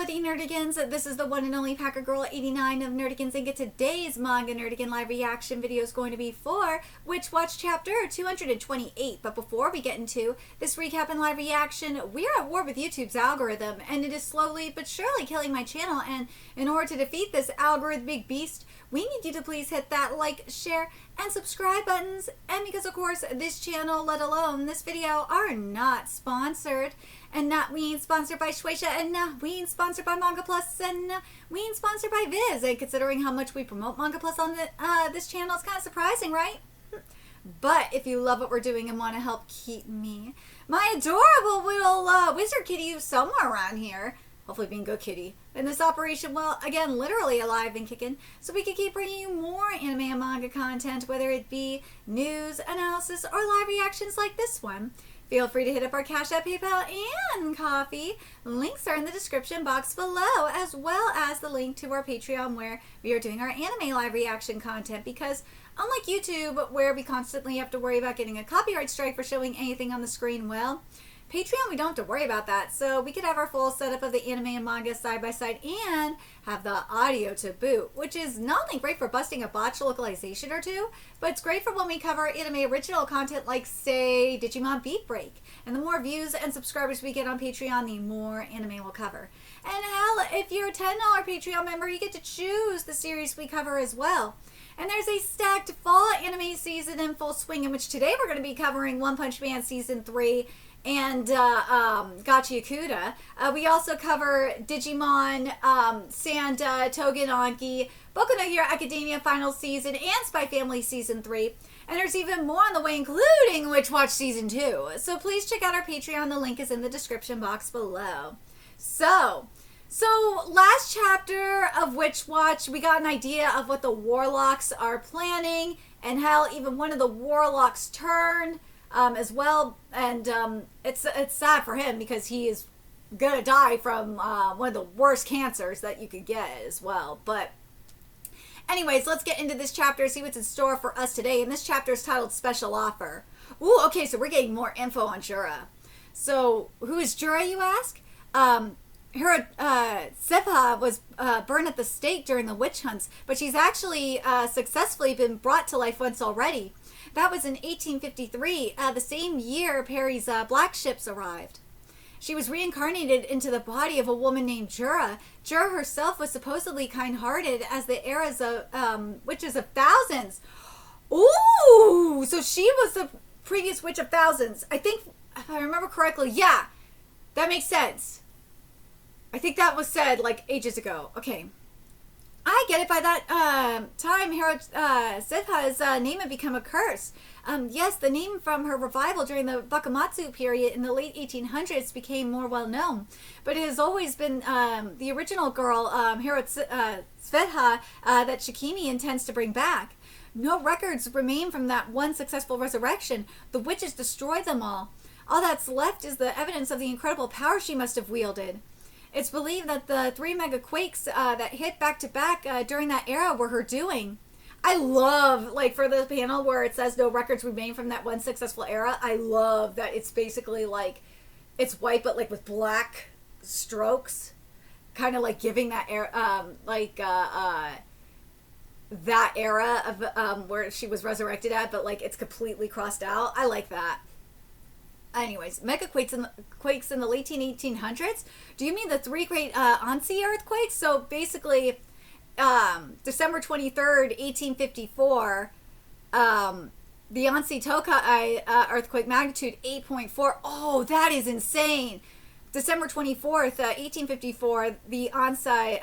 Worthy Nerdigans. This is the one and only Packer Girl 89 of Nerdigans, and today's Manga Nerdigan live reaction video is going to be for Witch Watch Chapter 228. But before we get into this recap and live reaction, we are at war with YouTube's algorithm, and it is slowly but surely killing my channel. And in order to defeat this algorithmic beast, we need you to please hit that like, share, and subscribe buttons. And because, of course, this channel, let alone this video, are not sponsored. And not we ain't sponsored by Shueisha, and we ain't sponsored by Manga Plus, and we ain't sponsored by Viz. And considering how much we promote Manga Plus on this channel, it's kind of surprising, right? But if you love what we're doing and want to help keep me, my adorable little wizard kitty somewhere around here, hopefully being good kitty, in this operation, well, again, literally alive and kicking, so we can keep bringing you more anime and manga content, whether it be news, analysis, or live reactions like this one. Feel free to hit up our Cash App, PayPal, and Coffee. Links are in the description box below, as well as the link to our Patreon, where we are doing our anime live reaction content, because unlike YouTube, where we constantly have to worry about getting a copyright strike for showing anything on the screen, well, Patreon, we don't have to worry about that, so we could have our full setup of the anime and manga side by side and have the audio to boot, which is not only great for busting a botched localization or two, but it's great for when we cover anime original content like, say, Digimon Beat Break. And the more views and subscribers we get on Patreon, the more anime we'll cover. And hell, if you're a $10 Patreon member, you get to choose the series we cover as well. And there's a stacked fall anime season in full swing, in which today we're going to be covering One Punch Man Season 3 and Gacha Yakuta. We also cover Digimon, Sanda, Togen Anki, Boku no Hero Academia Final Season, and Spy Family Season 3. And there's even more on the way, including Witch Watch Season 2. So please check out our Patreon. The link is in the description box below. So last chapter of Witch Watch, we got an idea of what the Warlocks are planning, and hell, even one of the Warlocks turned as well, and it's sad for him because he is gonna die from one of the worst cancers that you could get as well. But anyways, let's get into this chapter, see what's in store for us today. And this chapter is titled Special Offer. Ooh, okay, so we're getting more info on Jura. So who is Jura, you ask? Her Sepha was burned at the stake during the witch hunts, but she's actually successfully been brought to life once already. That was in 1853, the same year Perry's black ships arrived. She was reincarnated into the body of a woman named Jura. Jura herself was supposedly kind-hearted as the eras of witches of thousands. Ooh, so she was the previous witch of thousands. I think, if I remember correctly, yeah, that makes sense. I think that was said like ages ago. Okay. I get it. By that time, Hero Sepha's name had become a curse. Yes, the name from her revival during the Bakumatsu period in the late 1800s became more well known. But it has always been the original girl, Hero Sepha, that Shikimi intends to bring back. No records remain from that one successful resurrection. The witches destroyed them all. All that's left is the evidence of the incredible power she must have wielded. It's believed that the 3 mega quakes that hit back-to-back during that era were her doing. I love, like, for the panel where it says no records remain from that one successful era, I love that it's basically like, it's white but like with black strokes, kind of like giving that era, that era of where she was resurrected at, but like it's completely crossed out. I like that. Anyways, mega quakes in the late 1800s? Do you mean the 3 great Ansi earthquakes? So basically, December 23rd, 1854, the Ansi Tokai earthquake, magnitude 8.4. Oh, that is insane. December 24th, 1854, the Ansei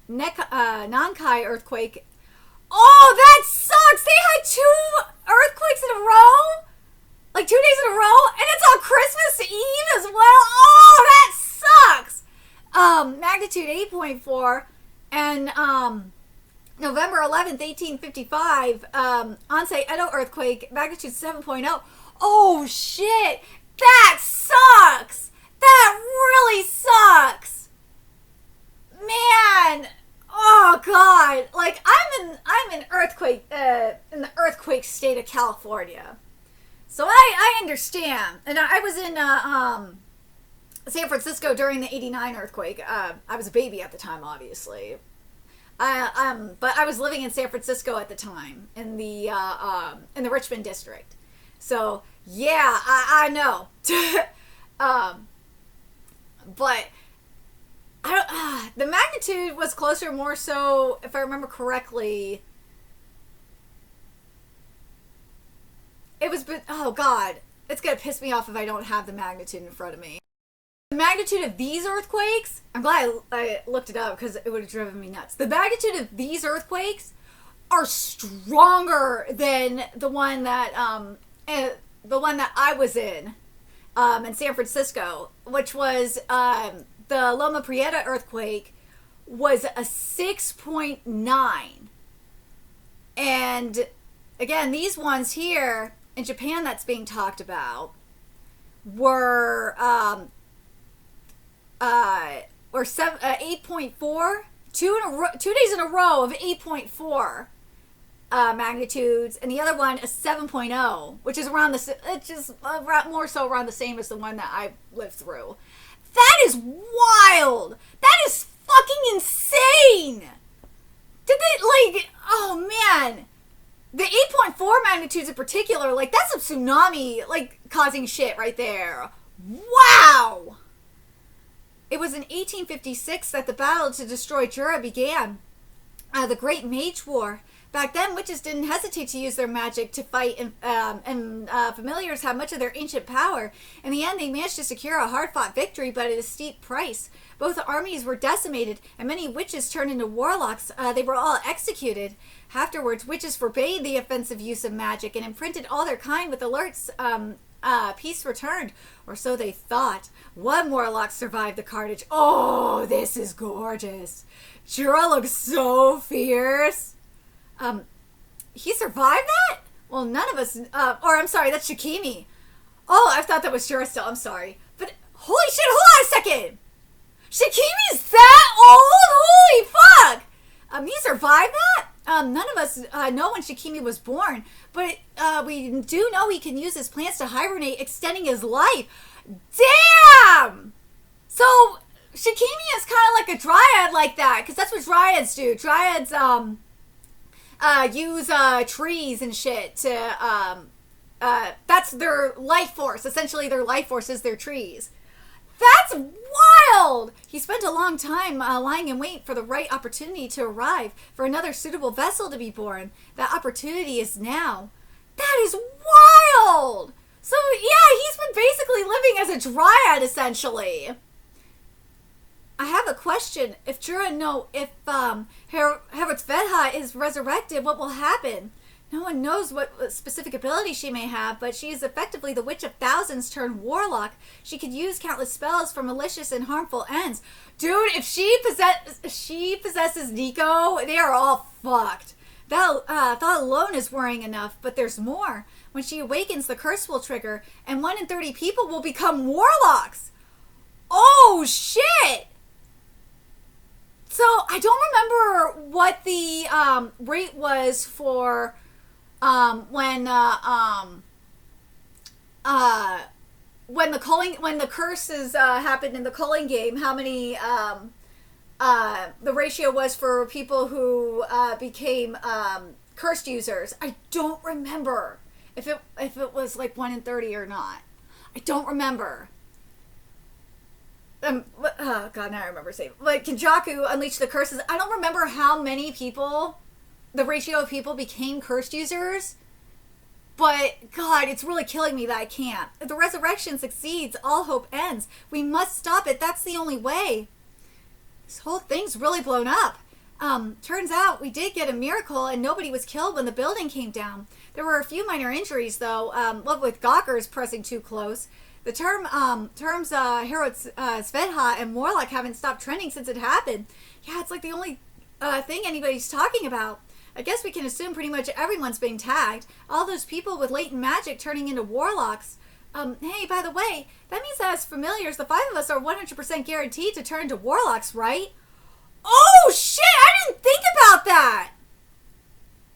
Nankai earthquake. Oh, that sucks! They had 2 earthquakes in a row? Like 2 days in a row, and it's on Christmas Eve as well. Oh, that sucks. Magnitude 8.4, and November 11th, 1855, Ansei Edo earthquake, magnitude 7.0. Oh shit, that sucks. That really sucks, man. Oh god, like I'm in earthquake in the earthquake state of California. So I understand. And I was in San Francisco during the '89 earthquake. I was a baby at the time, obviously. But I was living in San Francisco at the time in the Richmond district. So yeah, I know. But I don't. The magnitude was closer, more so, if I remember correctly. It was. Oh God, it's gonna piss me off if I don't have the magnitude in front of me. The magnitude of these earthquakes. I'm glad I looked it up because it would have driven me nuts. The magnitude of these earthquakes are stronger than the one that I was in San Francisco, which was the Loma Prieta earthquake, was a 6.9. And again, these ones here in Japan that's being talked about were 8.4. 2 days in a row of 8.4 magnitudes, and the other one a 7.0, which is more so around the same as the one that I lived through. That is wild. That is fucking insane. Did they, like, oh man, the 8.4 magnitudes in particular, like, that's a tsunami, like, causing shit right there. Wow. It was in 1856 that the battle to destroy Jura began. The Great Mage War. Back then, witches didn't hesitate to use their magic to fight, and familiars had much of their ancient power. In the end, they managed to secure a hard-fought victory, but at a steep price. Both armies were decimated, and many witches turned into warlocks. They were all executed. Afterwards, witches forbade the offensive use of magic and imprinted all their kind with alerts. Peace returned, or so they thought. One warlock survived the carnage. Oh, this is gorgeous. Jura looks so fierce. He survived that? Well, none of us, or I'm sorry, that's Shikimi. Oh, I thought that was Jura still, I'm sorry. But, holy shit, hold on a second! Shikimi's that old? Holy fuck! He survived that? None of us know when Shikimi was born, but we do know he can use his plants to hibernate, extending his life. Damn! So, Shikimi is kind of like a dryad like that, because that's what dryads do. Dryads, use trees and shit to that's their life force. Essentially, their life force is their trees. That's wild! He spent a long time lying in wait for the right opportunity to arrive, for another suitable vessel to be born. That opportunity is now. That is wild! So yeah, he's been basically living as a dryad essentially. I have a question. If Herotvedha is resurrected, what will happen? No one knows what specific ability she may have, but she is effectively the Witch of Thousands turned warlock. She could use countless spells for malicious and harmful ends. Dude, if she possesses Nico, they are all fucked. That thought alone is worrying enough, but there's more. When she awakens, the curse will trigger, and 1 in 30 people will become warlocks. Oh, shit! So, I don't remember what the rate was for when the curses happened in the culling game, how many the ratio was for people who became cursed users. I don't remember if it was like 1 in 30 or not. I don't remember. Oh god, now I remember saying, like, Kenjaku unleashed the curses. I don't remember how many people, the ratio of people became cursed users, but god, it's really killing me that I can't. If the resurrection succeeds, all hope ends. We must stop it. That's the only way. This whole thing's really blown up. Turns out we did get a miracle and nobody was killed when the building came down. There were a few minor injuries though, what with gawkers pressing too close. The terms Svedha and Warlock haven't stopped trending since it happened. Yeah, it's like the only thing anybody's talking about. I guess we can assume pretty much everyone's being tagged. All those people with latent magic turning into warlocks. Hey, by the way, that means that as familiars, the 5 of us are 100% guaranteed to turn into warlocks, right? Oh, shit! I didn't think about that!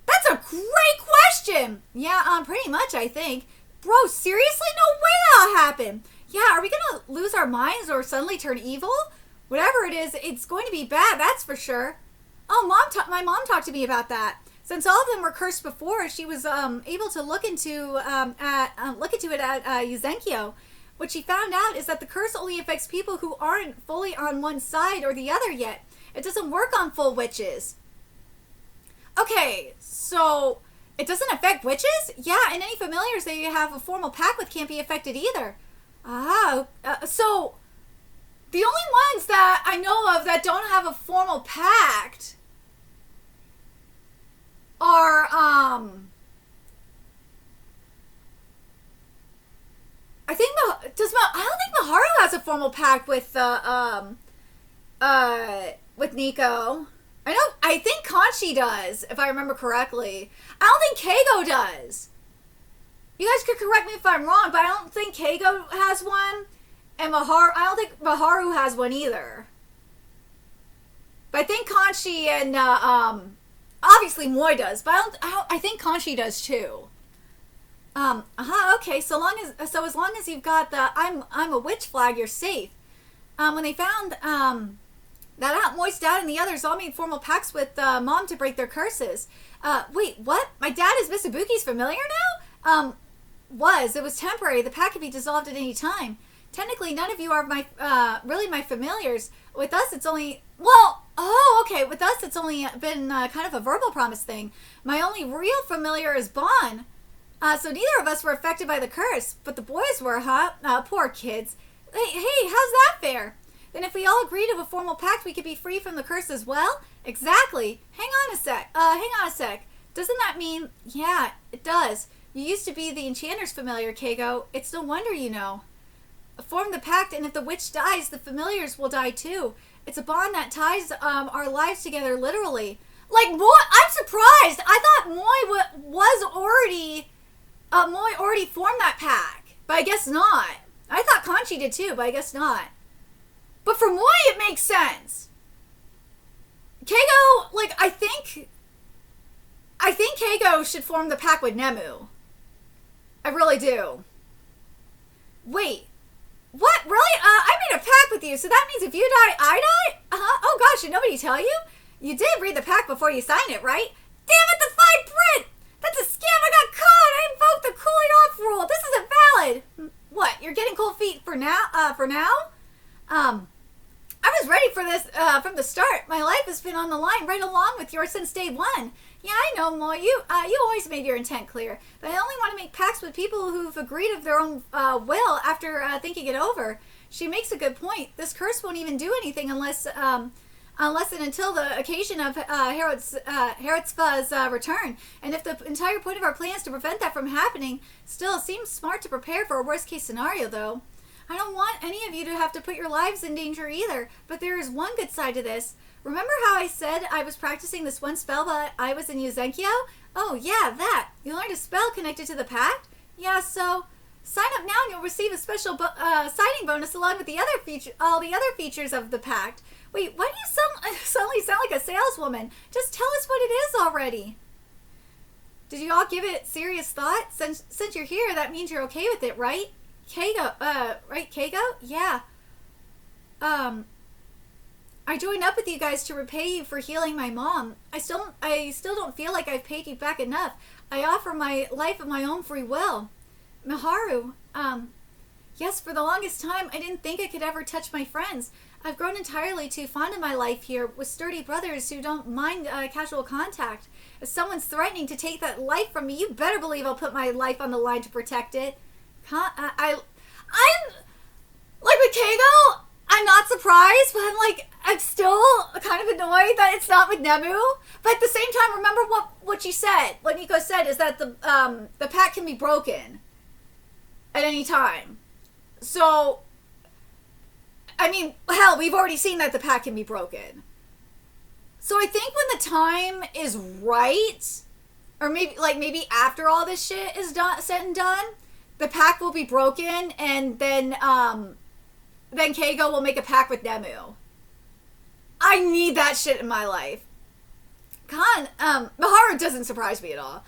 That's a great question! Yeah, pretty much, I think. Bro, seriously? No way that'll happen. Yeah, are we gonna lose our minds or suddenly turn evil? Whatever it is, it's going to be bad, that's for sure. Oh, my mom talked to me about that. Since all of them were cursed before, she was able to look into it at Yuzenkyo. What she found out is that the curse only affects people who aren't fully on one side or the other yet. It doesn't work on full witches. Okay, so it doesn't affect witches? Yeah, and any familiars that you have a formal pact with can't be affected either. So the only ones that I know of that don't have a formal pact are I don't think Maharu has a formal pact with Nico. I think Kanchi does, if I remember correctly. I don't think Keigo does. You guys could correct me if I'm wrong, but I don't think Keigo has one. And I don't think Maharu has one either. But I think Kanchi and obviously Moi does, but I think Kanchi does too. Okay, so as long as you've got the I'm a witch flag, you're safe. When they found that out, Moi's dad and the others all made formal pacts with Mom to break their curses. Wait, what? My dad is Mitsubuki's familiar now? It was temporary. The pact could be dissolved at any time. Technically, none of you are really my familiars. With us, it's only... okay. With us, it's only been kind of a verbal promise thing. My only real familiar is Bon. So neither of us were affected by the curse. But the boys were, huh? Poor kids. Hey, how's that fair? Then if we all agree to a formal pact, we could be free from the curse as well? Exactly. Hang on a sec. Doesn't that mean... Yeah, it does. You used to be the Enchanter's familiar, Keigo. It's no wonder you know. Form the pact, and if the witch dies, the familiars will die too. It's a bond that ties our lives together literally. Like, Moi, I'm surprised. I thought Moi already formed that pact, but I guess not. I thought Kanchi did too, but I guess not. But for Moi, it makes sense. Keigo, I think Keigo should form the pact with Nemu. I really do. Wait. What? Really? I made a pact with you, so that means if you die, I die? Oh gosh, did nobody tell you? You did read the pact before you signed it, right? Damn it, the fine print! That's a scam, I got caught! I invoked the cooling off rule! This isn't valid! What, you're getting cold feet for now? I was ready for this from the start. My life has been on the line right along with yours since day one. Yeah, I know, Moi. You always made your intent clear. But I only want to make pacts with people who've agreed of their own will after thinking it over. She makes a good point. This curse won't even do anything unless and until the occasion of Herotsfa's return. And if the entire point of our plan is to prevent that from happening, still it seems smart to prepare for a worst case scenario, though. I don't want any of you to have to put your lives in danger either, but there is one good side to this. Remember how I said I was practicing this one spell while I was in Yuzenkyo? Oh yeah, that. You learned a spell connected to the pact? Yeah, so sign up now and you'll receive a special signing bonus along with the all the other features of the pact. Wait, why do you suddenly sound like a saleswoman? Just tell us what it is already. Did you all give it serious thought? Since you're here, that means you're okay with it, right? Right, Keigo? Yeah. I joined up with you guys to repay you for healing my mom. I still don't feel like I've paid you back enough. I offer my life of my own free will. Maharu, yes, for the longest time, I didn't think I could ever touch my friends. I've grown entirely too fond of my life here with sturdy brothers who don't mind casual contact. If someone's threatening to take that life from me, you better believe I'll put my life on the line to protect it. I'm like with Keigo, I'm not surprised, but I'm still kind of annoyed that it's not with Nemu. But at the same time, remember what she said. What Nico said is that the pact can be broken at any time. So, I mean, hell, we've already seen that the pact can be broken. So I think when the time is right, or maybe after all this shit is said and done, the pact will be broken, and then Keigo will make a pact with Nemu. I need that shit in my life. Maharu doesn't surprise me at all.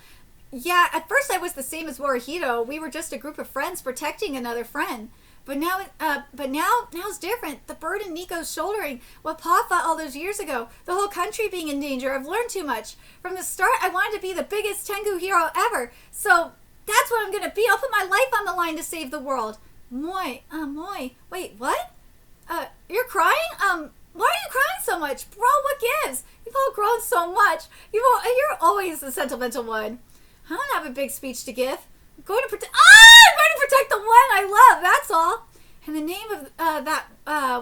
Yeah, at first I was the same as Morihito. We were just a group of friends protecting another friend. Now's different. The burden Nico's shouldering, what Pa fought all those years ago, the whole country being in danger. I've learned too much. From the start, I wanted to be the biggest Tengu hero ever. So that's what I'm gonna be. I'll put my life on the line to save the world. Moi. Wait, what? You're crying? Why are you crying so much? Bro, what gives? You've all grown so much. You're always the sentimental one. I don't have a big speech to give. I'm going to protect the one I love, that's all. In the name of that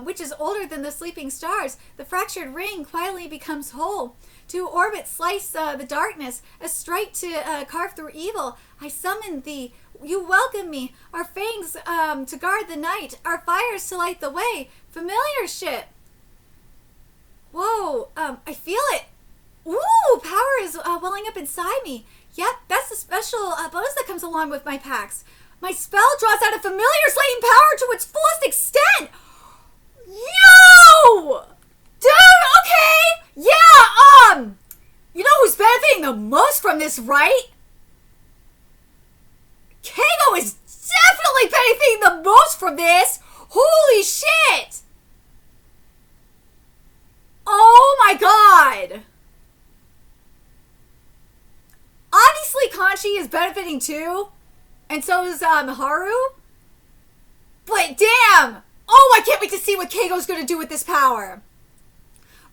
which is older than the sleeping stars, the fractured ring quietly becomes whole. To orbit slice the darkness, a strike to carve through evil. I summon thee. You welcome me. Our fangs to guard the night. Our fires to light the way. Familiarship. Whoa, I feel it. Ooh, power is welling up inside me. Yep, that's the special bonus that comes along with my packs. My spell draws out a familiar slaying power to its fullest extent. Yo! Dude, okay. Yeah, you know who's benefiting the most from this, right? Keigo is definitely benefiting the most from this. Holy shit. Oh my god. Obviously, Kanchi is benefiting too. And so is Haru. But damn! Oh, I can't wait to see what Keigo's gonna do with this power.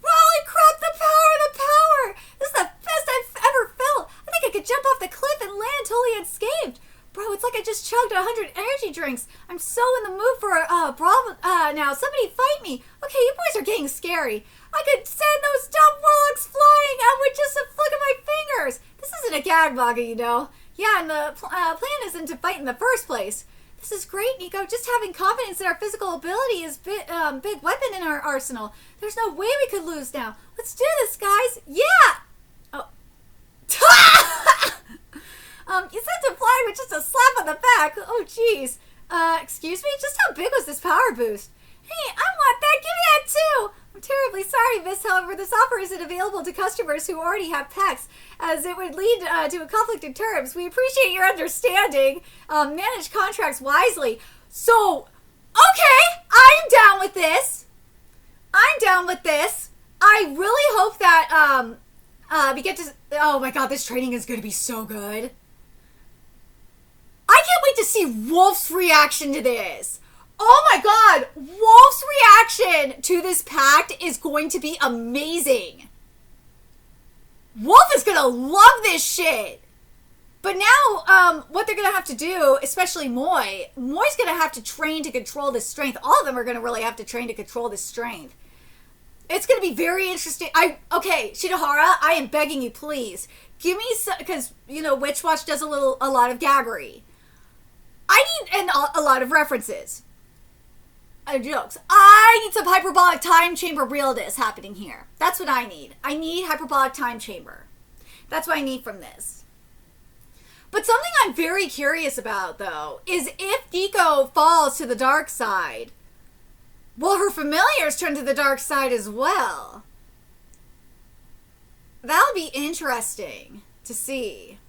Holy crap, the power! This is the best I've ever felt. I think I could jump off the cliff and land totally unscathed. Bro, it's like I just chugged 100 energy drinks. I'm so in the mood for a brawl now. Somebody fight me. Okay, you boys are getting scary. I could send those dumb warlocks flying out with just a flick of my fingers. This isn't a gag manga, you know. Yeah, and the plan isn't to fight in the first place. This is great, Nico. Just having confidence in our physical ability is a big weapon in our arsenal. There's no way we could lose now. Let's do this, guys. Yeah! Oh. You said to fly with just a slap on the back. Oh, jeez. Excuse me? Just how big was this power boost? Hey, I want that. Give me that, too. I'm terribly sorry, miss. However, this offer isn't available to customers who already have packs, as it would lead to a conflict in terms. We appreciate your understanding. Manage contracts wisely. So, okay, I'm down with this. I really hope that we get to... Oh my god, this training is going to be so good. I can't wait to see Wolf's reaction to this. Oh my god, Wolf's reaction to this pact is going to be amazing. Wolf is gonna love this shit. But now, what they're gonna have to do, especially Moi's gonna have to train to control this strength. All of them are gonna really have to train to control this strength. It's gonna be very interesting. Okay, Shinohara, I am begging you, please. Give me some, because, you know, Witch Watch does a lot of gaggery. I need a lot of references. Jokes. I need some hyperbolic time chamber realness happening here. That's what I need. I need hyperbolic time chamber. That's what I need from this. But something I'm very curious about, though, is if Nico falls to the dark side, will her familiars turn to the dark side as well? That'll be interesting to see.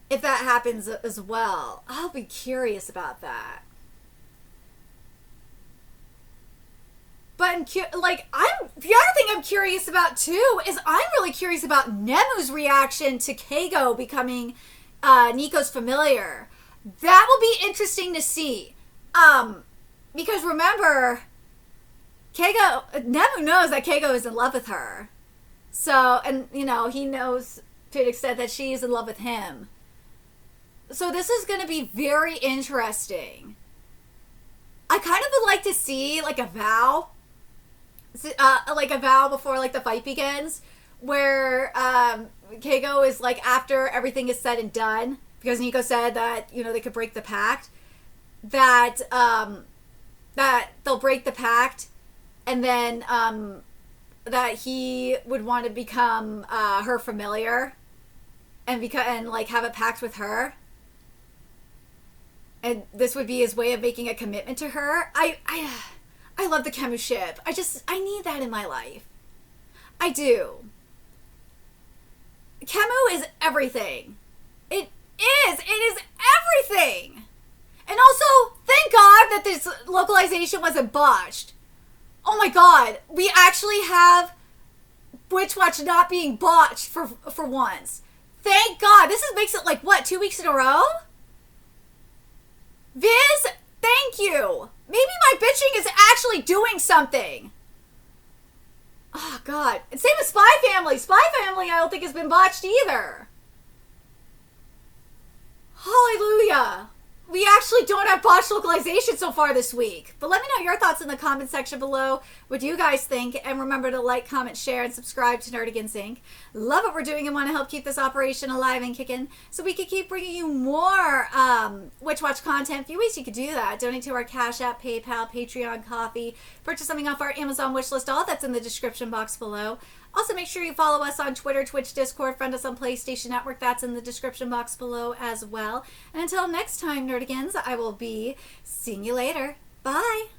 If that happens as well. I'll be curious about that. But the other thing I'm curious about too is I'm really curious about Nemu's reaction to Keigo becoming Nico's familiar. That will be interesting to see. Because remember, Nemu knows that Keigo is in love with her. So, and you know, he knows to an extent that she's in love with him. So this is going to be very interesting. I kind of would like to see like a vow. Like a vow before like the fight begins, where Keigo is like, after everything is said and done, because Nico said that, you know, they could break the pact, that that they'll break the pact, and then that he would want to become her familiar, and like have a pact with her, and this would be his way of making a commitment to her. I love the Kemu ship. I need that in my life. I do. Kemu is everything. It is everything. And also, thank God that this localization wasn't botched. Oh my God, we actually have Witch Watch not being botched for once. Thank God. This makes it like, what, 2 weeks in a row? Viz, thank you. Maybe my bitching is actually doing something. Oh, God. And same with Spy Family. Spy Family I don't think has been botched either. Hallelujah. We actually don't have botched localization so far this week. But let me know your thoughts in the comment section below. What do you guys think? And remember to like, comment, share, and subscribe to Nerdigans Inc. Love what we're doing and want to help keep this operation alive and kicking so we can keep bringing you more Witch Watch content. A few ways you could do that. Donate to our Cash App, PayPal, Patreon, Coffee. Purchase something off our Amazon wishlist. All that's in the description box below. Also, make sure you follow us on Twitter, Twitch, Discord, friend us on PlayStation Network. That's in the description box below as well. And until next time, Nerdigans, I will be seeing you later. Bye!